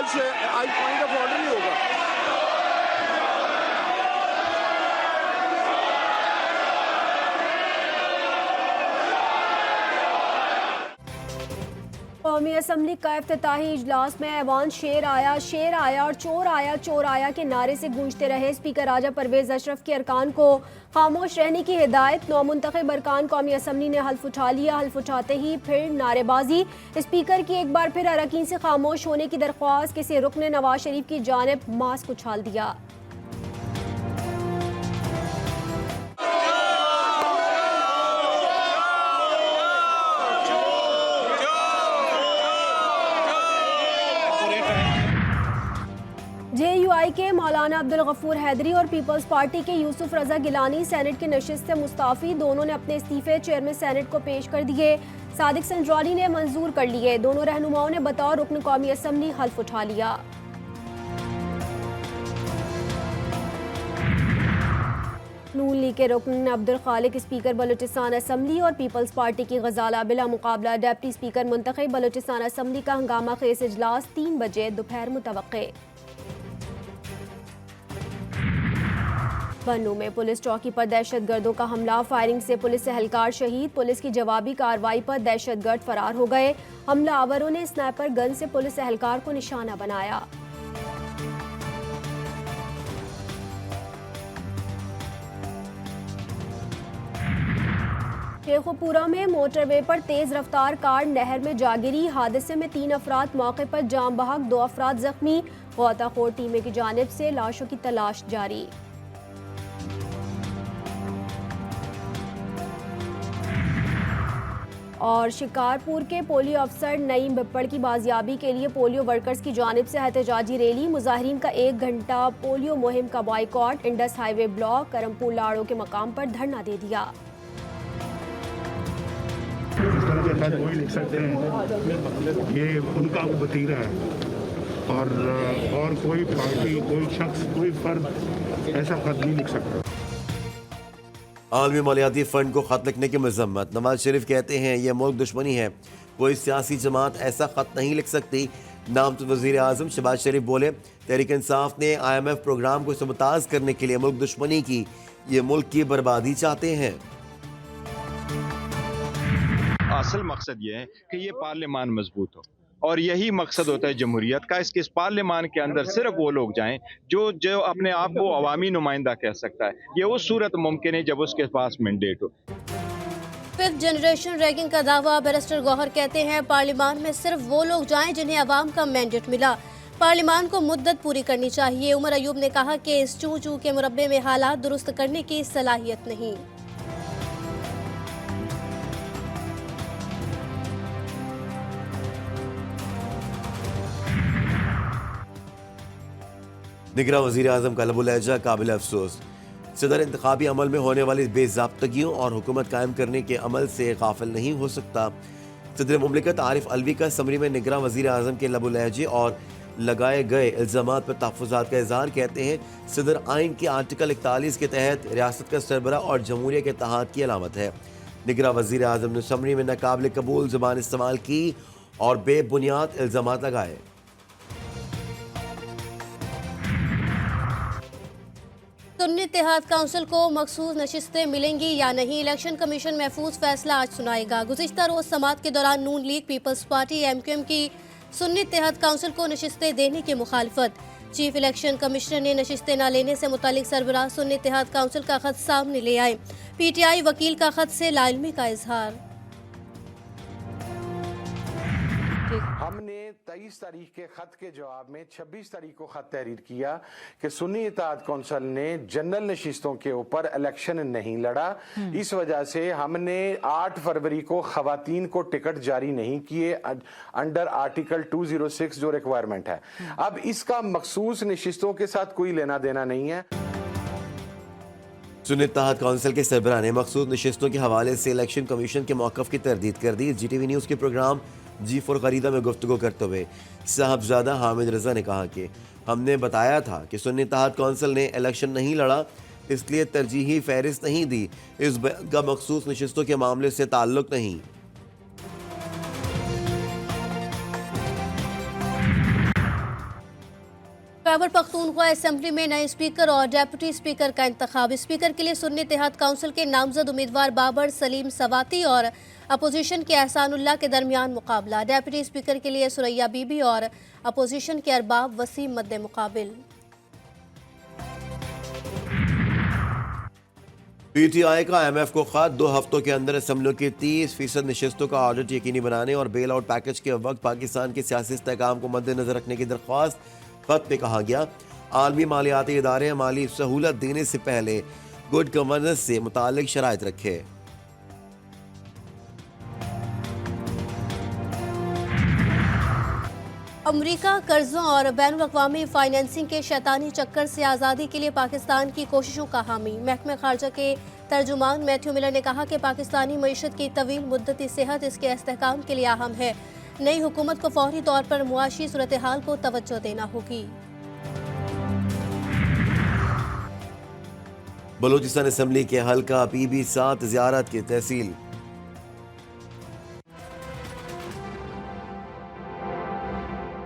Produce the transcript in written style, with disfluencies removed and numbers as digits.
कुछ आज point of order नहीं होगा। कौमी असम्बली का इफ्तिताही इजलास में ऐवान शेर आया और चोर आया के नारे से गूंजते रहे। स्पीकर राजा परवेज अशरफ के अरकान को खामोश रहने की हिदायत। नौमुंतखब अरकान कौमी असम्बली ने हल्फ उठा लिया। हल्फ उठाते ही फिर नारेबाजी। स्पीकर की एक बार फिर अरकान से खामोश होने की दरख्वास्त। किसी रुकन नवाज शरीफ की जानिब मास्क उछाल दिया। JUI के मौलाना अब्दुल गफूर हैदरी और पीपल्स पार्टी के यूसुफ रजा गिलानी सेनेट की नशिस्त से मुस्ताफी। दोनों ने अपने इस्तीफे चेयरमैन सेनेट को पेश कर दिए। सादिक संजरानी ने मंजूर कर लिए। दोनों रहनुमाओं ने बतौर रुकन कौमी असम्बली हल्फ उठा लिया। नून लीग के रुकन अब्दुल खालिक स्पीकर बलूचिस्तान असम्बली और पीपल्स पार्टी की गजाला बिला मुकाबला डिप्टी स्पीकर मुंतखब। बलूचिस्तान असम्बली का हंगामा खेज इजलास 3 बजे दोपहर मुतवक्के। पन्नू में पुलिस चौकी पर दहशतगर्दों का हमला। फायरिंग से पुलिस एहलकार शहीद। पुलिस की जवाबी कार्रवाई पर दहशतगर्द फरार हो गए। हमलावरों ने स्नाइपर गन से पुलिस एहलकार को निशाना बनाया। शेखोपुरा में मोटरवे पर तेज रफ्तार कार नहर में जा गिरी। हादसे में 3 अफराद मौके पर जाम बहक, 2 अफराद जख्मी। गौताखोर टीमें की जानिब से लाशों की तलाश जारी। और शिकारपुर के पोलियो अफसर नईम बिप्पड़ की बाजियाबी के लिए पोलियो वर्कर्स की जानिब से एहतजाजी रैली। मुजाहिरीन का 1 घंटा पोलियो मुहिम का boycott. Indus highway block Karampur Lado के मकाम पर धरना दे दिया। इस तरह के खत वही लिख सकते हैं, ये उनका वतीरा है और कोई पार्टी, कोई शख्स, कोई फर्द ऐसा खत नहीं लिख सकता। आलमी मालियाती फ़ंड को ख़त लिखने की मजम्मत। नवाज शरीफ कहते हैं यह मुल्क दुश्मनी है, कोई सियासी जमात ऐसा ख़त नहीं लिख सकती। नामज़द वज़ीर आज़म शहबाज शरीफ बोले तहरीक इंसाफ ने IMF प्रोग्राम को सबताज करने के लिए मुल्क दुश्मनी की, ये मुल्क की बर्बादी चाहते हैं। असल मकसद ये है कि ये पार्लियामान मजबूत हो और यही मकसद होता है जमहूरियत का। इसके इस पार्लियामान के अंदर सिर्फ वो लोग जाएं जो अपने आप को अवामी नुमाइंदा कह सकता है। ये उस सूरत मुमकिन है जब उसके पास मैंडेट हो। 5th जनरेशन रैगिंग का दावा। बैरिस्टर गौहर कहते हैं पार्लियामान में सिर्फ वो लोग जाएं जिन्हें अवाम का मैंडेट मिला। पार्लियामान को मुद्दत पूरी करनी चाहिए। उमर अयूब ने कहा कि इस चू चू के मुरब्बे में हालात दुरुस्त करने की सलाहियत नहीं। निगरान वज़ीर आज़म का लबुलहजा काबिल अफसोस। सदर इंतखाबी अमल में होने वाली बेज़ाब्तगियों और हुकूमत कायम करने के अमल से गाफिल नहीं हो सकता। सदर मुमलिकत आरिफ अलवी का समरी में निगरान वज़ीर आज़म के लबुलहजे और लगाए गए इल्ज़ामात पर तहफ़्फ़ुज़ात का इज़हार। कहते हैं सदर आइन के आर्टिकल 41 के तहत रियासत का सरबरा और जमहूरिया के इत्तेहाद की अलामत है। निगरान वज़ीर आज़म ने समरी में नाकाबिल कबूल ज़बान इस्तेमाल की और बेबुनियाद इल्ज़ामात लगाए। सुन्नी इत्तेहाद काउंसिल को मखसूस नशिस्तें मिलेंगी या नहीं, इलेक्शन कमीशन महफूज फैसला आज सुनाएगा। गुज़िश्ता रोज समात के दौरान नून लीग, पीपल्स पार्टी, MQM की सुन्नी इत्तेहाद काउंसिल को नशिस्तें देने की मुखालफत। चीफ इलेक्शन कमिश्नर ने नशिस्तें न लेने से मुतालिक सरबराह सुन्नी इत्तेहाद काउंसिल का खत सामने ले आए। PTI वकील का खत से लाइलमी का इजहार। हमने 23 तारीख के खत के जवाब में 26 तारीख को खत तहरीर किया कि सुन्नी इत्तेहाद कौंसिल ने जनरल नशिस्तों के ऊपर इलेक्शन नहीं लड़ा। इस वजह से हमने 8 फरवरी को खवातीन को टिकट जारी नहीं किए अंडर आर्टिकल 206 जो रिक्वायरमेंट है। अब इसका मखसूस नशिस्तों के साथ कोई लेना देना नहीं है। सुन्नी इत्तेहाद काउंसिल के सरबराह ने मखसूस नशिस्तों के हवाले से इलेक्शन कमीशन के मौक़िफ़ की तरदीद कर दी। GTV न्यूज़ के प्रोग्राम G4 खरीदा में गुफ्तगू करते हुए साहबजादा हामिद रजा ने कहा कि हमने बताया था कि सुन्नी इत्तेहाद काउंसिल ने इलेक्शन नहीं लड़ा, इसलिए तरजीही फहरिस्त नहीं दी। इस बयान का मखसूस नशिस्तों के मामले से ताल्लुक नहीं। खैबर पख्तूनख्वा असेंबली में नए स्पीकर और डेप्यूटी स्पीकर का इंतखाब। स्पीकर के लिए सुन्नी इत्तेहाद काउंसिल के नामजद उम्मीदवार बाबर सलीम सवाती और अपोजिशन के एहसानुल्लाह के दरमियान मुकाबला। डेप्यूटी स्पीकर के लिए सुरैया बीबी और अपोजिशन के अरबाब वसीम मद्दे मुकाबिल। पीटीआई का IMF को खत, 2 हफ्तों के अंदर असम्बलियों की 30% नशस्तों का ऑडिट यकीनी बनाने और बेल आउट पैकेज के वक्त पाकिस्तान के सियासी इस्तेहकाम को मद्देनजर रखने की दरख्वास्त। खत में कहा गया, आलमी मालियाती इदारे माली सहूलत देने से पहले गुड गवर्नेंस से मुतालिक शराइत रखे। अमरीका कर्जों और बैनुल अक़वामी फाइनेंसिंग के शैतानी चक्कर से आज़ादी के लिए पाकिस्तान की कोशिशों का हामी। महकमे खारजा के तर्जुमान मैथ्यू मिलर ने कहा कि पाकिस्तानी मईशत की तवील मुद्दती सेहत इसके इस्तेहकाम के लिए अहम है। नई हुकूमत को फौरी तौर पर मुआशी सूरत हाल को तवज्जो देना होगी। बलूचिस्तान असम्बली के हल्का PB7 ज़ियारत की तहसील